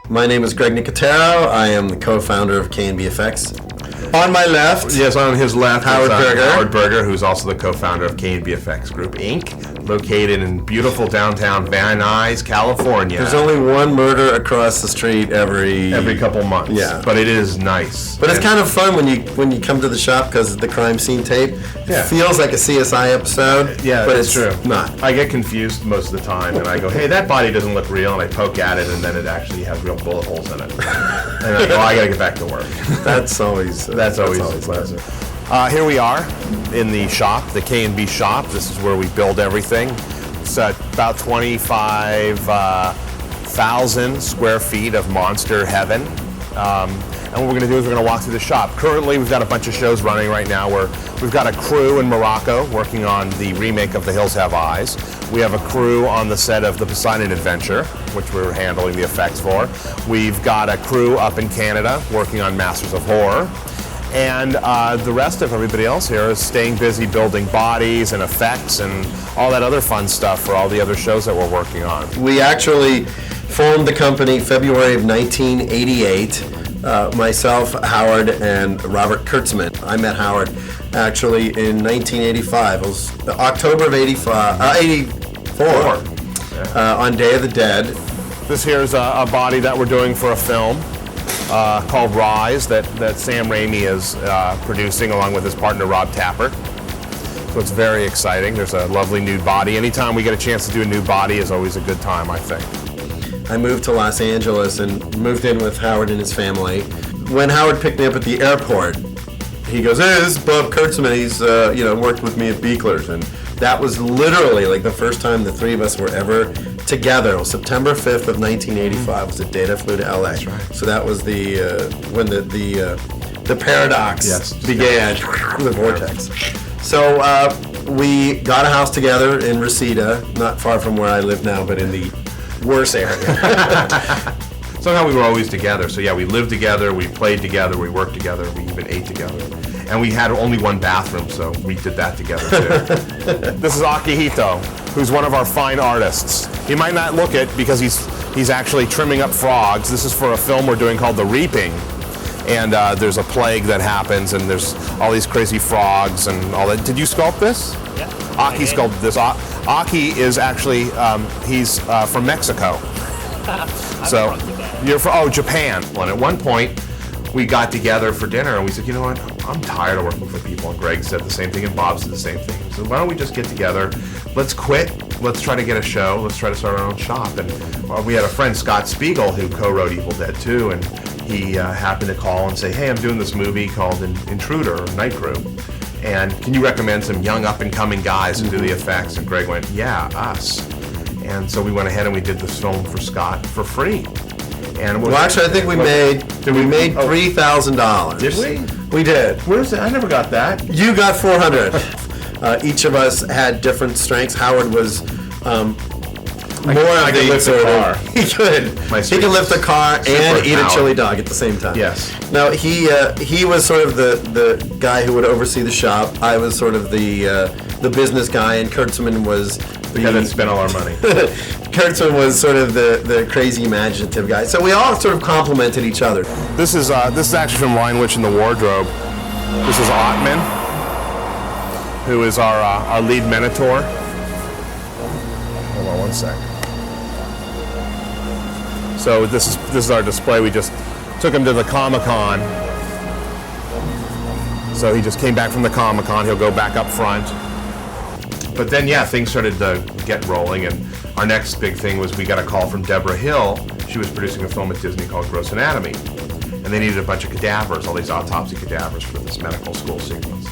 My name is Greg Nicotero. I am the co-founder of KNB FX. On my left, yes, on his left, Howard Berger. Howard Berger, who's also the co-founder of KNB FX Group Inc., located in beautiful downtown Van Nuys, California. There's only one murder across the street every couple months. Yeah, but it is nice. But it's kind of fun when you come to the shop because the crime scene tape feels like a CSI episode. Yeah, but it's true. Not. I get confused most of the time, and I go, "Hey, that body doesn't look real," and I poke at it, and then it actually has real bullet holes in it. And I go, "I gotta get back to work." That's always pleasant. Here we are in the shop, the K&B shop. This is where we build everything. It's about 25,000 square feet of monster heaven. And what we're going to do is we're going to walk through the shop. Currently, we've got a bunch of shows running right now where we've got a crew in Morocco working on the remake of The Hills Have Eyes. We have a crew on the set of The Poseidon Adventure, which we're handling the effects for. We've got a crew up in Canada working on Masters of Horror. And the rest of everybody else here is staying busy building bodies and effects and all that other fun stuff for all the other shows that we're working on. We actually formed the company February of 1988. Myself, Howard, and Robert Kurtzman. I met Howard actually in 1985. It was October of 84 on Day of the Dead. This here's a body that we're doing for a film. Called Rise that Sam Raimi is producing along with his partner Rob Tapper. So it's very exciting. There's a lovely nude body. Anytime we get a chance to do a nude body is always a good time, I think. I moved to Los Angeles and moved in with Howard and his family. When Howard picked me up at the airport, he goes, "Hey, this is Bob Kurtzman. He's worked with me at Beekler's," and that was literally like the first time the three of us were ever together. It was September 5th of 1985 was the date I flew to LA. That's right. So that was the when the paradox began, the vortex. So we got a house together in Reseda, not far from where I live now, but in the worse area. Somehow we were always together. So yeah, we lived together, we played together, we worked together, we even ate together. And we had only one bathroom, so we did that together too. This is Akihito, who's one of our fine artists. You might not look it because he's actually trimming up frogs. This is for a film we're doing called The Reaping. And there's a plague that happens, and there's all these crazy frogs and all that. Did you sculpt this? Yeah. Aki sculpted this. Aki is actually, he's from Mexico. So you're from, Japan. And at one point, we got together for dinner and we said, you know what, I'm tired of working for people. And Greg said the same thing and Bob said the same thing. So why don't we just get together, let's quit, let's try to get a show, let's try to start our own shop. And we had a friend, Scott Spiegel, who co-wrote Evil Dead 2, and he happened to call and say, hey, I'm doing this movie called Intruder, or Night Crew, and can you recommend some young up-and-coming guys who do the effects? And Greg went, yeah, us. And so we went ahead and we did this film for Scott for free. And well, actually, I think we made $3,000. Did we? We did. Where's that? I never got that. You got 400. Each of us had different strengths. Howard was I could lift a car. He could. He could lift a car and eat a chili dog at the same time. Yes. Now he was sort of the guy who would oversee the shop. I was sort of the business guy, and Kurtzman was the guy that spent all our money. Kurtzman was sort of the crazy imaginative guy. So we all sort of complemented each other. This is actually from Lion Witch in the Wardrobe. This is Ottman, who is our lead Minotaur. Hold on one sec. So this is our display. We just took him to the Comic-Con. So he just came back from the Comic-Con. He'll go back up front. But then, yeah, things started to get rolling, and our next big thing was we got a call from Deborah Hill. She was producing a film at Disney called Gross Anatomy, and they needed a bunch of cadavers, all these autopsy cadavers for this medical school sequence.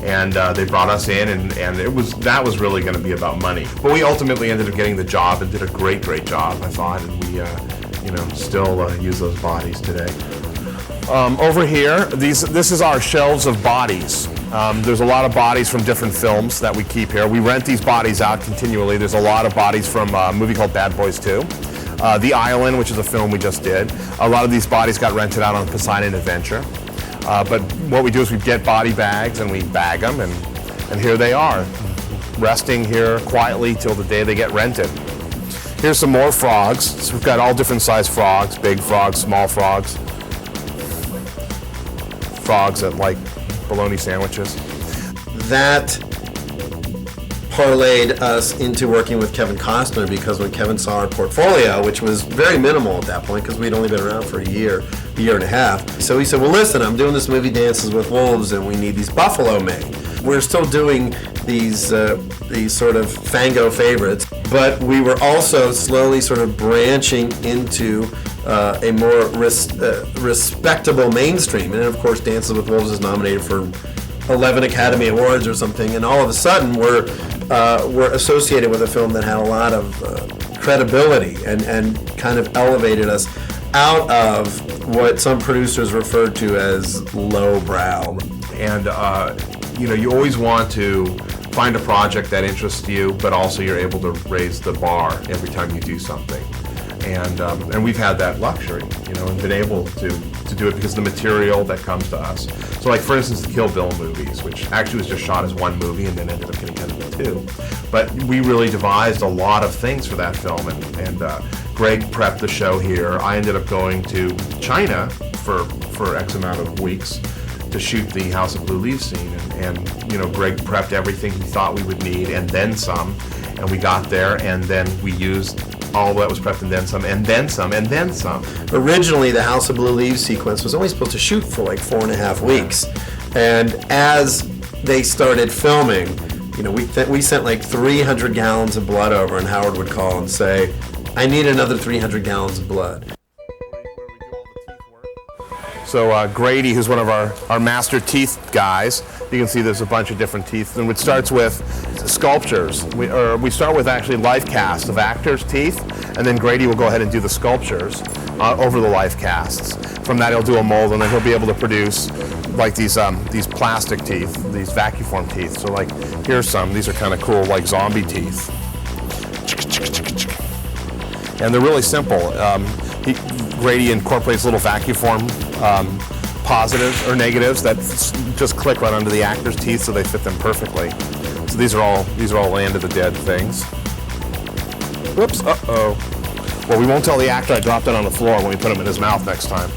And they brought us in, and that was really going to be about money. But we ultimately ended up getting the job and did a great job, I thought, and we still use those bodies today. Over here, this is our shelves of bodies. There's a lot of bodies from different films that we keep here. We rent these bodies out continually. There's a lot of bodies from a movie called Bad Boys 2. The Island, which is a film we just did. A lot of these bodies got rented out on Poseidon Adventure. But what we do is we get body bags and we bag them, and here they are, resting here quietly till the day they get rented. Here's some more frogs. So we've got all different size frogs, big frogs, small frogs. Frogs that like bologna sandwiches. That parlayed us into working with Kevin Costner, because when Kevin saw our portfolio, which was very minimal at that point because we'd only been around for a year and a half, so he said, well, listen, I'm doing this movie Dances with Wolves and we need these buffalo made. We're still doing these sort of Fango favorites, but we were also slowly sort of branching into a more respectable mainstream. And of course, Dances with Wolves is nominated for 11 Academy Awards or something, and all of a sudden we're associated with a film that had a lot of credibility and kind of elevated us out of what some producers referred to as lowbrow. And you always want to find a project that interests you, but also you're able to raise the bar every time you do something. And we've had that luxury, and been able to do it because of the material that comes to us. So, like, for instance, the Kill Bill movies, which actually was just shot as one movie and then ended up getting cut into two. But we really devised a lot of things for that film, and Greg prepped the show here. I ended up going to China for X amount of weeks to shoot the House of Blue Leaves scene, and Greg prepped everything he thought we would need and then some, and we got there and then we used all that was prepped and then some, and then some, and then some. Originally, the House of Blue Leaves sequence was only supposed to shoot for like 4.5 weeks, and as they started filming, we sent like 300 gallons of blood over, and Howard would call and say, I need another 300 gallons of blood. So Grady, who's one of our master teeth guys, you can see there's a bunch of different teeth, and it starts with sculptures. We start with actually life casts of actors' teeth, and then Grady will go ahead and do the sculptures over the life casts. From that, he'll do a mold, and then he'll be able to produce like these plastic teeth, these vacuum form teeth. So like, here's some. These are kind of cool, like zombie teeth. And they're really simple. Grady incorporates little vacuum form positives or negatives that just click right under the actor's teeth, so they fit them perfectly. So these are all Land of the Dead things. Whoops! Well, we won't tell the actor I dropped it on the floor when we put him in his mouth next time.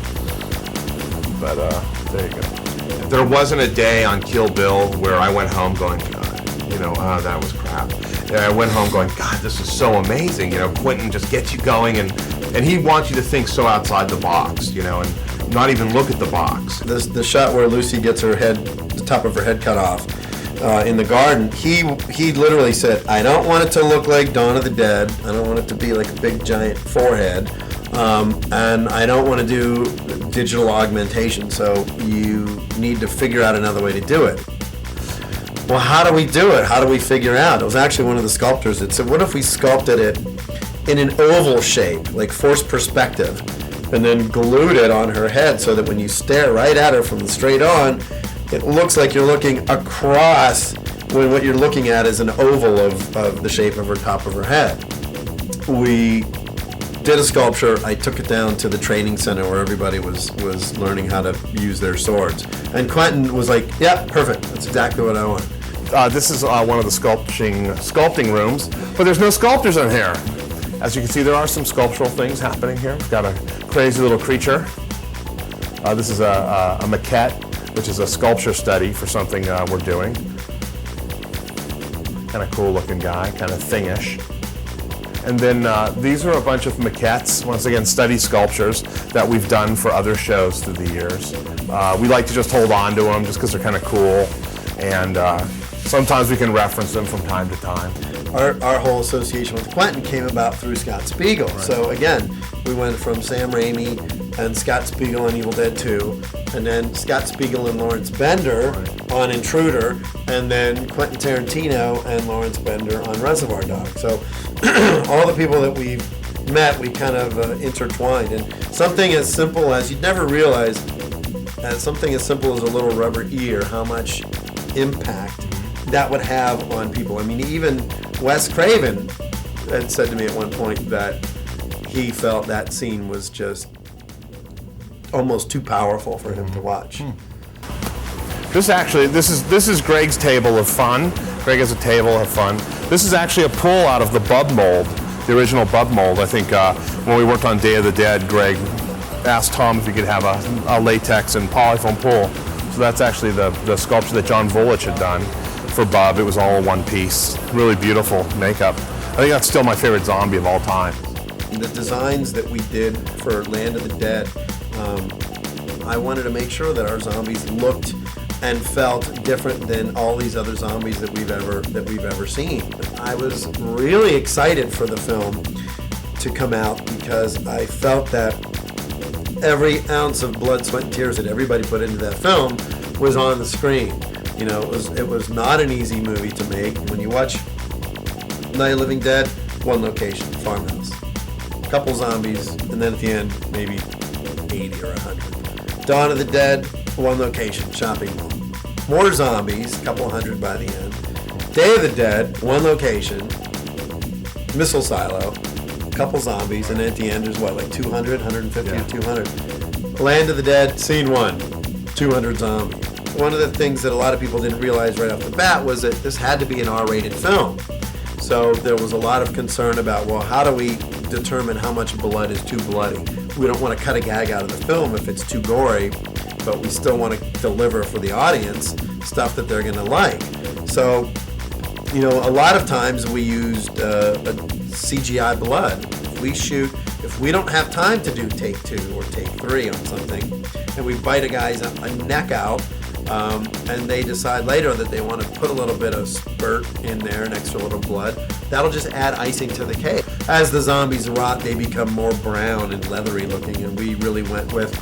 But there you go. There wasn't a day on Kill Bill where I went home going, that was crap. And I went home going, God, this is so amazing. Quentin just gets you going, and he wants you to think so outside the box, and not even look at the box. The shot where Lucy gets the top of her head cut off in the garden, he literally said, I don't want it to look like Dawn of the Dead. I don't want it to be like a big giant forehead. And I don't want to do digital augmentation, so you need to figure out another way to do it. Well, how do we do it? How do we figure out? It was actually one of the sculptors that said, what if we sculpted it in an oval shape, like forced perspective, and then glued it on her head so that when you stare right at her from the straight on, it looks like you're looking across when what you're looking at is an oval of the shape of her top of her head. We did a sculpture. I took it down to the training center where everybody was learning how to use their swords. And Quentin was like, yeah, perfect. That's exactly what I want. This is one of the sculpting rooms, but there's no sculptors in here. As you can see, there are some sculptural things happening here. We've got a crazy little creature. This is a maquette, which is a sculpture study for something we're doing. Kind of cool looking guy, kind of thingish. And then these are a bunch of maquettes, once again, study sculptures that we've done for other shows through the years. We like to just hold on to them just because they're kind of cool, and sometimes we can reference them from time to time. Our whole association with Quentin came about through Scott Spiegel. Right. So again, we went from Sam Raimi and Scott Spiegel on Evil Dead 2, and then Scott Spiegel and Lawrence Bender on Intruder, and then Quentin Tarantino and Lawrence Bender on Reservoir Dogs. So all the people that we've met, we kind of intertwined. And something as simple as, you'd never realize, something as simple as a little rubber ear, how much impact that would have on people. I mean, even Wes Craven had said to me at one point that he felt that scene was just almost too powerful for him to watch. This is Greg's table of fun. Greg has a table of fun. This is actually a pull out of the bub mold the original bub mold. I think when we worked on Day of the Dead, Greg asked Tom if he could have a latex and polyfoam pool. So that's actually the sculpture that John Volich had done for Bub. It was all one piece. Really beautiful makeup. I think that's still my favorite zombie of all time. The designs that we did for Land of the Dead, I wanted to make sure that our zombies looked and felt different than all these other zombies that we've ever seen. I was really excited for the film to come out because I felt that every ounce of blood, sweat, and tears that everybody put into that film was on the screen. You know, it was not an easy movie to make. When you watch Night of the Living Dead, one location, farmhouse, couple zombies, and then at the end, maybe 80 or 100. Dawn of the Dead, one location, shopping mall. More zombies, a couple hundred by the end. Day of the Dead, one location, missile silo, couple zombies, and then at the end there's what, like 200, 150 or 200. Land of the Dead, scene 1, 200 zombies. One of the things that a lot of people didn't realize right off the bat was that this had to be an R-rated film. So there was a lot of concern about, well, how do we determine how much blood is too bloody? We don't want to cut a gag out of the film if it's too gory, but we still want to deliver for the audience stuff that they're going to like. So, you know, a lot of times we used a CGI blood. If we don't have time to do take 2 or take 3 on something, and we bite a guy's neck out, and they decide later that they want to put a little bit of spurt in there, an extra little blood, that'll just add icing to the cake. As the zombies rot, they become more brown and leathery looking, and we really went with,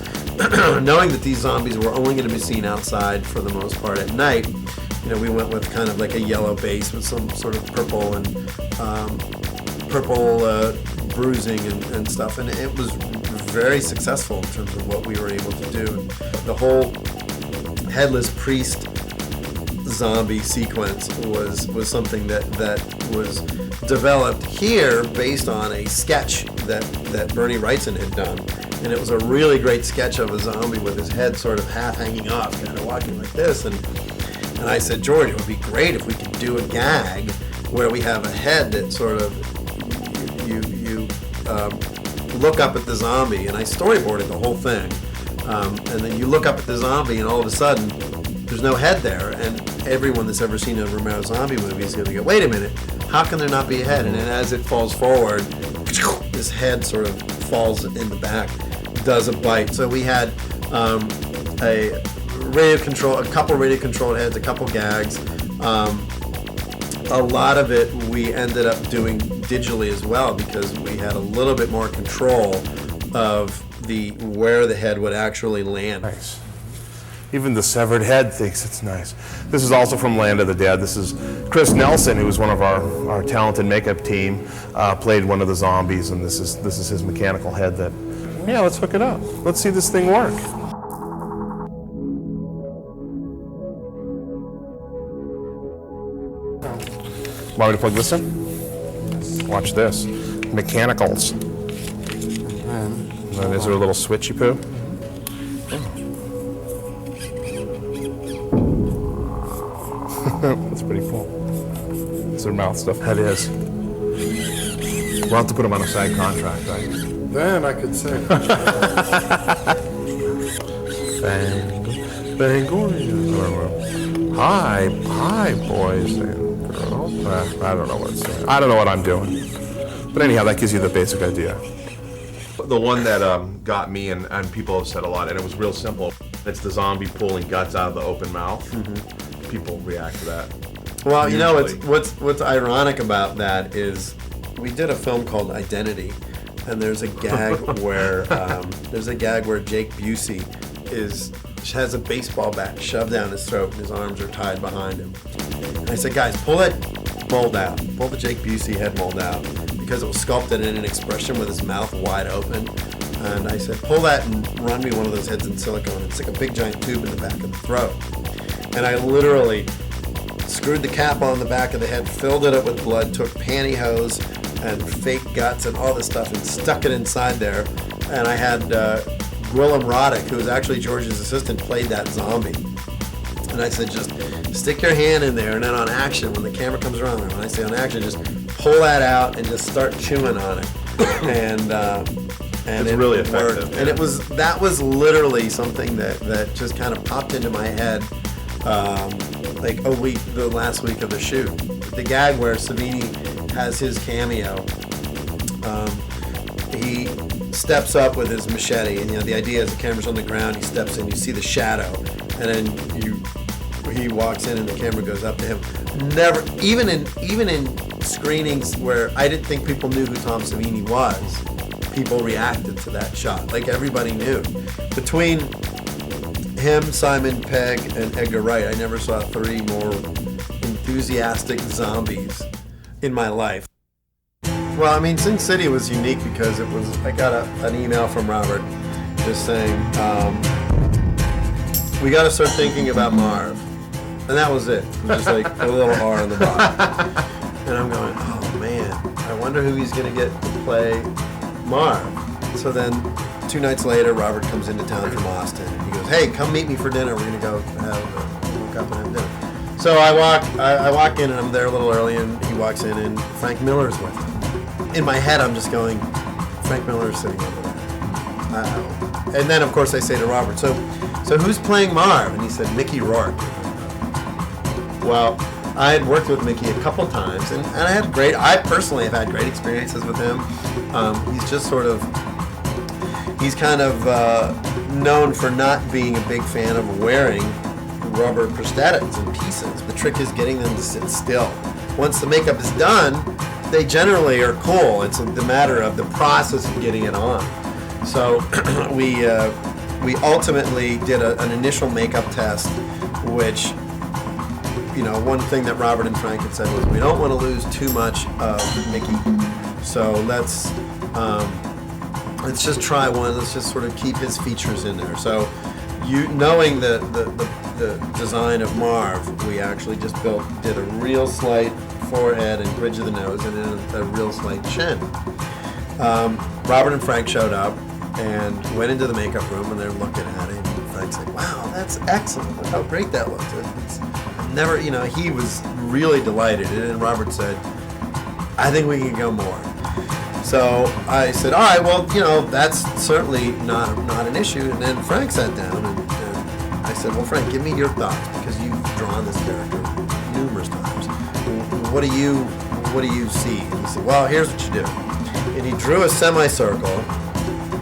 knowing that these zombies were only going to be seen outside for the most part at night, you know, we went with kind of like a yellow base with some sort of purple and bruising and stuff, and it was very successful in terms of what we were able to do. The whole headless priest zombie sequence was something that was developed here based on a sketch that Bernie Wrightson had done, and it was a really great sketch of a zombie with his head sort of half hanging off, kind of walking like this, and I said, George, it would be great if we could do a gag where we have a head that sort of you look up at the zombie, and I storyboarded the whole thing, and then you look up at the zombie, and all of a sudden there's no head there, and everyone that's ever seen a Romero zombie movie is going to go, wait a minute, how can there not be a head? And then as it falls forward, this head sort of falls in the back, does a bite. So we had a couple radio controlled heads, a couple gags. A lot of it we ended up doing digitally as well because we had a little bit more control of where the head would actually land. Nice. Even the severed head thinks it's nice. This is also from Land of the Dead. This is Chris Nelson, who was one of our talented makeup team, played one of the zombies, and this is his mechanical head that, yeah, let's hook it up. Let's see this thing work. Want me to plug this in? Watch this. Mechanicals. And then is there a little switchy poo? That's pretty cool. It's their mouth stuff. That is. We'll have to put them on a side contract, right? Then I could say. Fangoria. Hi, boys and girls. I don't know what's saying. I don't know what I'm doing. But anyhow, that gives you the basic idea. The one that got me, and people have said a lot, and it was real simple. It's the zombie pulling guts out of the open mouth. Mm-hmm. People react to that. Well, you know, what's ironic about that is we did a film called Identity, and there's a gag where Jake Busey has a baseball bat shoved down his throat and his arms are tied behind him. And I said, guys, pull that mold out. Pull the Jake Busey head mold out because it was sculpted in an expression with his mouth wide open. And I said, pull that and run me one of those heads in silicone and stick a big giant tube in the back of the throat. And I literally screwed the cap on the back of the head, filled it up with blood, took pantyhose and fake guts and all this stuff and stuck it inside there. And I had Gwillem Roddick, who was actually George's assistant, played that zombie. And I said, just stick your hand in there, and then on action, when the camera comes around, and when I say on action, just pull that out and just start chewing on it. And it's really effective. Worked. And that was literally something that just kind of popped into my head like the last week of the shoot. The gag where Savini has his cameo, he steps up with his machete, and the idea is the camera's on the ground, he steps in, you see the shadow, and then he walks in and the camera goes up to him. Never, even in screenings where I didn't think people knew who Tom Savini was, people reacted to that shot. Like everybody knew. Between him, Simon Pegg, and Edgar Wright, I never saw 3 more enthusiastic zombies in my life. Well, I mean, Sin City was unique because I got an email from Robert just saying, we got to start thinking about Marv. And that was it. It was just like a little R on the bottom. And I'm going, oh man, I wonder who he's going to get to play Marv. So then 2 nights later, Robert comes into town from Austin. And he goes, hey, come meet me for dinner. We're going to go walk up and have dinner. So I walk in and I'm there a little early, and he walks in and Frank Miller's with him. In my head, I'm just going, Frank Miller's sitting over there. And then, of course, I say to Robert, so who's playing Marv? And he said, Mickey Rourke. Well, I had worked with Mickey a couple times, and I personally have had great experiences with him. He's kind of known for not being a big fan of wearing rubber prosthetics and pieces. The trick is getting them to sit still. Once the makeup is done, they generally are cool. It's the matter of the process of getting it on. So we ultimately did an initial makeup test, which, one thing that Robert and Frank had said was, we don't want to lose too much of Mickey. So let's just try one. Let's just sort of keep his features in there. So knowing the design of Marv, we actually just did a real slight forehead and bridge of the nose, and then a real slight chin. Robert and Frank showed up and went into the makeup room, and they're looking at it, and Frank's like, wow, that's excellent. Look how great that looks. He was really delighted, and then Robert said, I think we can go more. So I said, all right, well, that's certainly not an issue. And then Frank sat down, and I said, well, Frank, give me your thoughts, because you've drawn this character numerous times. What do you see? And he said, well, here's what you do. And he drew a semicircle,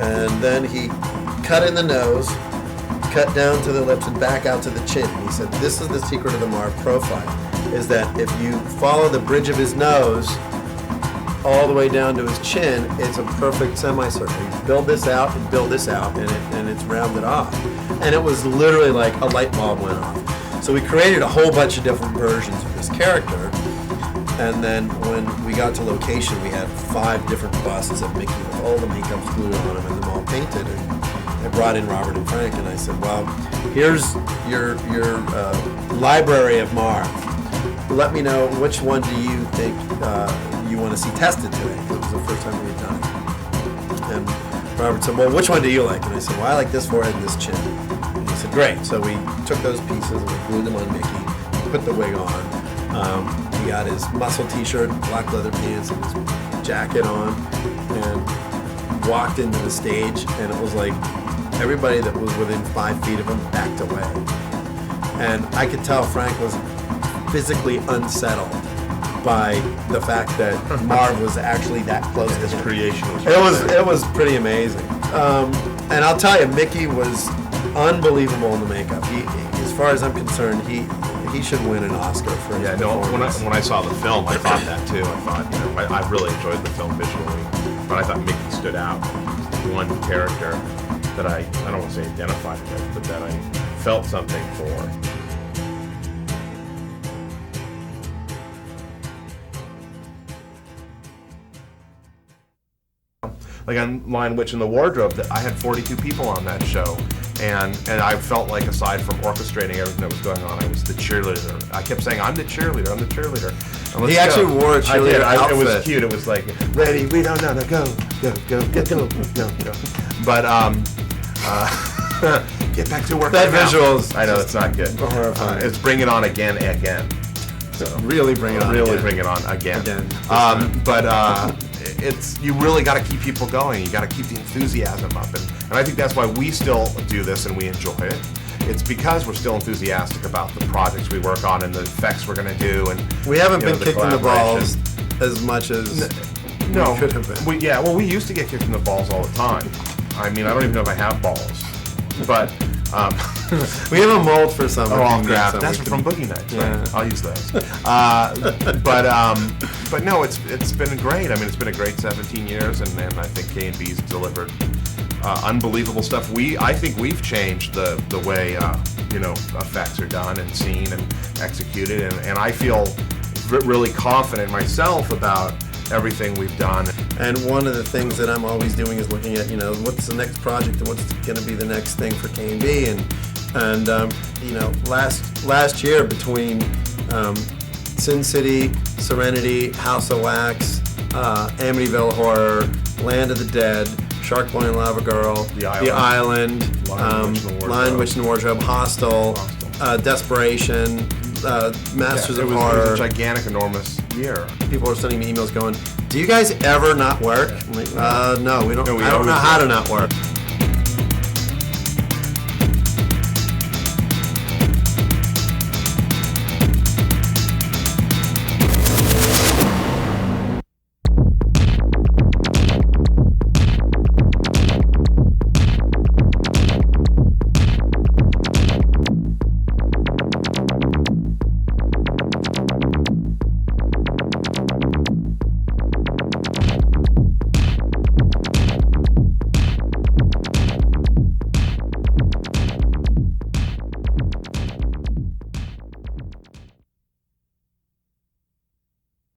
and then he cut in the nose, cut down to the lips, and back out to the chin. And he said, this is the secret of the Marv profile, is that if you follow the bridge of his nose all the way down to his chin, it's a perfect semicircle. You build this out, and it's rounded off. And it was literally like a light bulb went off. So we created a whole bunch of different versions of this character. And then when we got to location, we had 5 different busts of Mickey with all the makeup glued on them and them all painted. And I brought in Robert and Frank, and I said, well, here's your library of Marv. Let me know, which one do you think you want to see tested today? It was the first time we had done it. And Robert said, well, which one do you like? And I said, well, I like this forehead and this chin. And he said, great. So we took those pieces and we glued them on Mickey, put the wig on. He got his muscle t-shirt, black leather pants, and his jacket on, and walked into the stage, and it was like everybody that was within 5 feet of him backed away. And I could tell Frank was physically unsettled by the fact that Marv was actually that close to his creation. It was pretty amazing. And I'll tell you, Mickey was unbelievable in the makeup. As far as I'm concerned, he should win an Oscar for his performance. When I saw the film, I thought that too. I thought, I really enjoyed the film visually, but I thought Mickey stood out. One character that I don't want to say identified with, but that I felt something for. Like on Lion, Witch, and the Wardrobe, I had 42 people on that show, and I felt like, aside from orchestrating everything that was going on, I was the cheerleader. I kept saying, I'm the cheerleader. He actually wore a cheerleader outfit. It was cute. It was like, ready, we don't know, go. But get back to work. That right now." visuals. I know it's not good. Horrifying. It's Bring It On Again. So, Really bring it on. really again. bring it on again. But It's you really got to keep people going. You got to keep the enthusiasm up, and I think that's why we still do this and we enjoy it. It's because we're still enthusiastic about the projects we work on and the effects we're going to do. And we haven't you know, been kicked in the balls collaboration. as much as No, we could have been. we used to get kicked in the balls all the time. I mean, I don't even know if I have balls, but we have a mold for some. I'll grab. That's from Boogie Nights. Right? Yeah. I'll use those. But no, it's been great. I mean, it's been a great 17 years, and I think KNB's delivered unbelievable stuff. I think we've changed the way effects are done and seen and executed, and I feel really confident myself about everything we've done. And one of the things that I'm always doing is looking at, what's the next project and what's going to be the next thing for KNB. And last year between Sin City, Serenity, House of Wax, Amityville Horror, Land of the Dead, Shark Boy and Lava Girl, The Island, Lion, Witch and Wardrobe, Hostel, Desperation, Masters of Horror. It was a gigantic, enormous year. People are sending me emails going, "Do you guys ever not work?" I'm like, no, we don't. No, we I don't know always how work. to not work.